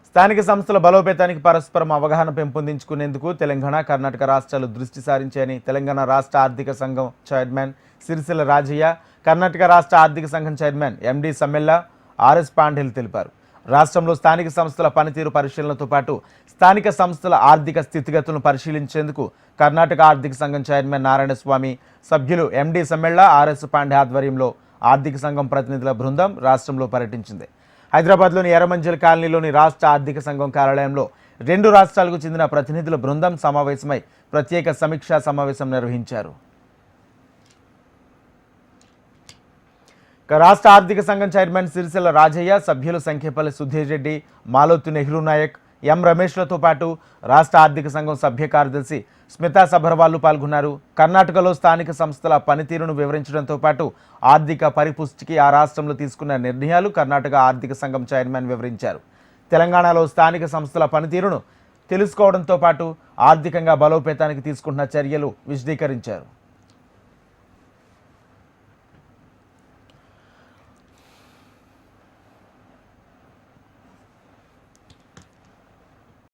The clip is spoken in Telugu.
స్థానిక సంస్థల బలోపేతానికి పరస్పరం అవగాహన పెంపొందించుకునేందుకు తెలంగాణ, కర్ణాటక రాష్ట్రాలు దృష్టి సారించాయని తెలంగాణ రాష్ట్ర ఆర్థిక సంఘం చైర్మన్ సిరిసిల్ల రాజయ్య, కర్ణాటక రాష్ట్ర ఆర్థిక సంఘం చైర్మన్ ఎండి సమ్మెల్ల ఆర్ఎస్ పాండేలు తెలిపారు. రాష్ట్రంలో స్థానిక సంస్థల పనితీరు పరిశీలనతో పాటు స్థానిక సంస్థల ఆర్థిక స్థితిగతులను పరిశీలించేందుకు కర్ణాటక ఆర్థిక సంఘం చైర్మన్ నారాయణస్వామి, సభ్యులు ఎండి సమ్మెల్ల, ఆర్ఎస్ పాండే ఆధ్వర్యంలో ఆర్థిక సంఘం ప్రతినిధుల బృందం రాష్ట్రంలో పర్యటించింది. హైదరాబాద్లోని ఎర్రమంజిల్ కాలనీలోని రాష్ట్ర ఆర్థిక సంఘం కార్యాలయంలో 2 రాష్ట్రాలకు చెందిన ప్రతినిధుల బృందం సమావేశమై ప్రత్యేక సమీక్షా సమావేశం నిర్వహించారు. రాష్ట్ర ఆర్థిక సంఘం చైర్మన్ సిరిసిల్ల రాజయ్య, సభ్యులు సంఖ్యపల్లి సుధీర్ రెడ్డి, మాలోతు నెహ్రూ నాయక్, ఎం రమేష్లతో పాటు రాష్ట్ర ఆర్థిక సంఘం సభ్య కార్యదర్శి స్మితా సబర్వాల్ పాల్గొన్నారు. కర్ణాటకలో స్థానిక సంస్థల పనితీరును వివరించడంతో పాటు ఆర్థిక పరిపుష్టికి ఆ రాష్ట్రంలో తీసుకున్న నిర్ణయాలు కర్ణాటక ఆర్థిక సంఘం చైర్మన్ వివరించారు. తెలంగాణలో స్థానిక సంస్థల పనితీరును తెలుసుకోవడంతో పాటు ఆర్థికంగా బలోపేతానికి తీసుకుంటున్న చర్యలు విశదీకరించారు.